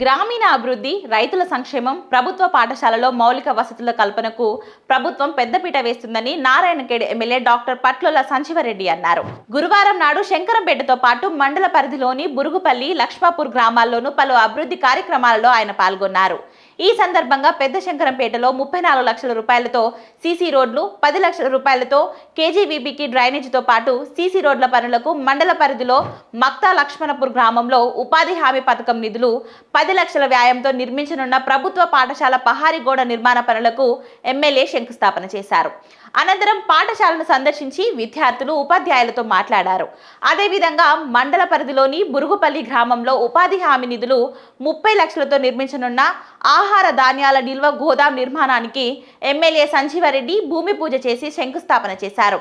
గ్రామీణ అభివృద్ధి, రైతుల సంక్షేమం, ప్రభుత్వ పాఠశాలలో మౌలిక వసతుల కల్పనకు ప్రభుత్వం పెద్దపీట వేస్తుందని నారాయణఖేడ్ ఎమ్మెల్యే డాక్టర్ పట్లొల సంజీవరెడ్డి అన్నారు. గురువారం నాడు శంకరంపేటతో పాటు మండల పరిధిలోని బురుగుపల్లి, లక్ష్మాపూర్ గ్రామాల్లోనూ పలు అభివృద్ధి కార్యక్రమాలలో ఆయన పాల్గొన్నారు. ఈ సందర్భంగా పెద్ద శంకరంపేటలో 34 లక్షల రూపాయలతో సీసీ రోడ్లు, 10 లక్షల రూపాయలతో కేజీవీబీకి డ్రైనేజీతో పాటు సీసీ రోడ్ల పనులకు మండల పరిధిలో మక్తా లక్ష్మణపూర్ గ్రామంలో ఉపాధి హామీ పథకం నిధులు 10 లక్షల వ్యయంతో నిర్మించనున్న ప్రభుత్వ పాఠశాల పహారీ గోడ నిర్మాణ పనులకు ఎమ్మెల్యే శంకుస్థాపన చేశారు. అనంతరం పాఠశాలను సందర్శించి విద్యార్థులు, ఉపాధ్యాయులతో మాట్లాడారు. అదేవిధంగా మండల పరిధిలోని బురుగుపల్లి గ్రామంలో ఉపాధి హామీ నిధులు 30 లక్షలతో నిర్మించనున్న ఆహార ధాన్యాల నిల్వ గోదాం నిర్మాణానికి ఎమ్మెల్యే సంజీవరెడ్డి భూమి పూజ చేసి శంకుస్థాపన చేశారు.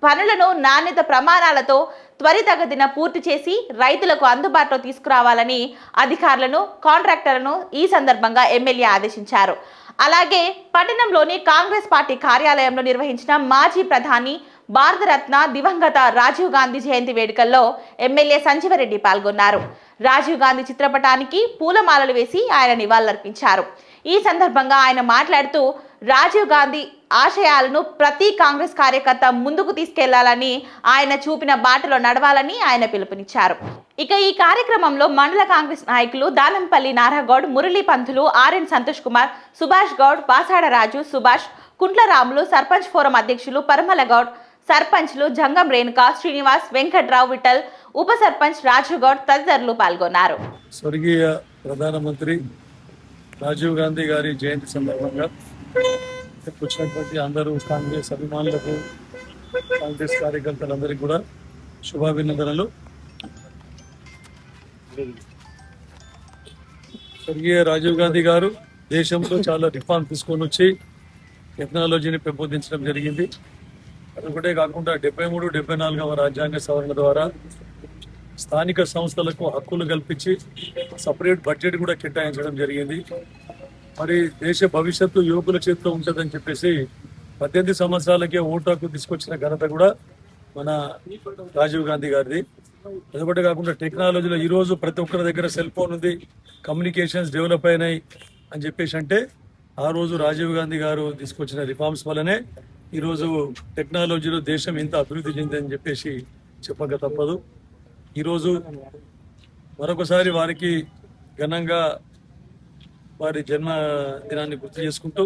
పనులను నాణ్యత ప్రమాణాలతో త్వరితగతిన పూర్తి చేసి రైతులకు అందుబాటులో తీసుకురావాలని అధికారులను, కాంట్రాక్టర్లను ఈ సందర్భంగా ఎమ్మెల్యే ఆదేశించారు. అలాగే పట్టణంలోని కాంగ్రెస్ పార్టీ కార్యాలయంలో నిర్వహించిన మాజీ ప్రధాని, భారతరత్న దివంగత రాజీవ్ గాంధీ జయంతి వేడుకల్లో ఎమ్మెల్యే సంజీవరెడ్డి పాల్గొన్నారు. రాజీవ్ గాంధీ చిత్రపటానికి పూలమాలలు వేసి ఆయన నివాళులర్పించారు. ఈ సందర్భంగా ఆయన మాట్లాడుతూ రాజీవ్ గాంధీ ఆశయాలను ప్రతి కాంగ్రెస్ కార్యకర్త ముందుకు తీసుకెళ్లాలని, ఆయన చూపిన బాటలో నడవాలని ఆయన పిలుపునిచ్చారు. ఇక ఈ కార్యక్రమంలో మండల కాంగ్రెస్ నాయకులు దానంపల్లి నారాగౌడ్, మురళీ పంతులు, ఆర్ఎన్ సంతోష్ కుమార్, సుభాష్ గౌడ్, బాసాడ రాజు, సుభాష్, కుంట్లరాములు, సర్పంచ్ ఫోరం అధ్యక్షులు పరమల గౌడ్, సర్పంచ్లు జంగం రేణుక, శ్రీనివాస్, వెంకట్రావు, విఠల్, ఉప సర్పంచ్ రాజుగౌడ్ తదితరులు పాల్గొన్నారు. స్వర్గీయ ప్రధానమంత్రి రాజీవ్ గాంధీ గారి జయంతి సందర్భంగా వచ్చినటువంటి అందరూ కాంగ్రెస్ అభిమానులకు, కాంగ్రెస్ కార్యకర్తలందరికీ కూడా శుభాభినందనలు. స్వర్గీయ రాజీవ్ గాంధీ గారు దేశంలో చాలా రిఫార్మ్ తీసుకొని వచ్చి టెక్నాలజీని పెంపొందించడం జరిగింది. అదొకటే కాకుండా 73, 74వ రాజ్యాంగ సవరణ ద్వారా స్థానిక సంస్థలకు హక్కులు కల్పించి సపరేట్ బడ్జెట్ కూడా కేటాయించడం జరిగింది. మరి దేశ భవిష్యత్తు యువకుల చేతిలో ఉంటుందని చెప్పేసి 18 సంవత్సరాలకే ఓటు హక్కు తీసుకొచ్చిన ఘనత కూడా మన రాజీవ్ గాంధీ గారిది. అదొకటే కాకుండా టెక్నాలజీలో ఈరోజు ప్రతి ఒక్కరి దగ్గర సెల్ ఫోన్ ఉంది, కమ్యూనికేషన్స్ డెవలప్ అయినాయి అని చెప్పేసి అంటే ఆ రోజు రాజీవ్ గాంధీ గారు తీసుకొచ్చిన రిఫార్మ్స్ వల్లనే ఈరోజు టెక్నాలజీలో దేశం ఇంత అభివృద్ధి చెందిందని చెప్పేసి చెప్పక తప్పదు. ఈరోజు మరొకసారి వారికి ఘనంగా వారి జన్మదినాన్ని గుర్తు చేసుకుంటూ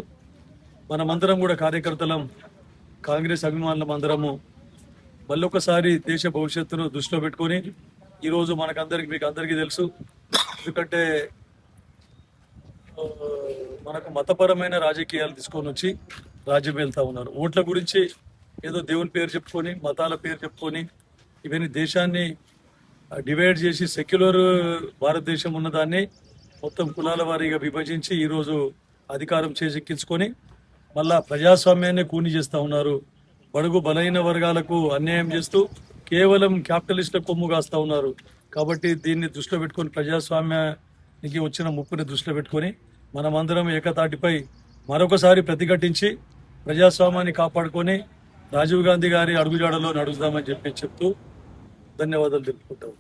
మనమందరం కూడా కార్యకర్తలం, కాంగ్రెస్ అభిమానులం అందరము మళ్ళొకసారి దేశ భవిష్యత్తును దృష్టిలో పెట్టుకొని ఈరోజు మీకు అందరికీ తెలుసు, ఎందుకంటే మనకు మతపరమైన రాజకీయాలు తీసుకొని వచ్చి రాజ్యం వెళ్తా ఉన్నారు. ఓట్ల గురించి ఏదో దేవుని పేరు చెప్పుకొని, మతాల పేరు చెప్పుకొని ఇవన్నీ దేశాన్ని డివైడ్ చేసి సెక్యులర్ భారతదేశం ఉన్నదాన్ని మొత్తం కులాల వారీగా విభజించి ఈరోజు అధికారం చేజెక్కించుకొని మళ్ళా ప్రజాస్వామ్యాన్ని కూని చేస్తూ ఉన్నారు. బడుగు బలహీన వర్గాలకు అన్యాయం చేస్తూ కేవలం క్యాపిటలిస్టుల కొమ్ము కాస్తూ ఉన్నారు. కాబట్టి దీన్ని దృష్టిలో పెట్టుకొని, ప్రజాస్వామ్యానికి వచ్చిన ముప్పుని దృష్టిలో పెట్టుకొని మనమందరం ఏకతాటిపై మరొకసారి ప్రతిఘటించి ప్రజాస్వామ్యాన్ని కాపాడుకొని రాజీవ్ గాంధీ గారి అడుగుజాడలో నడుద్దామని చెప్తూ ధన్యవాదాలు తెలుపుకుంటాం.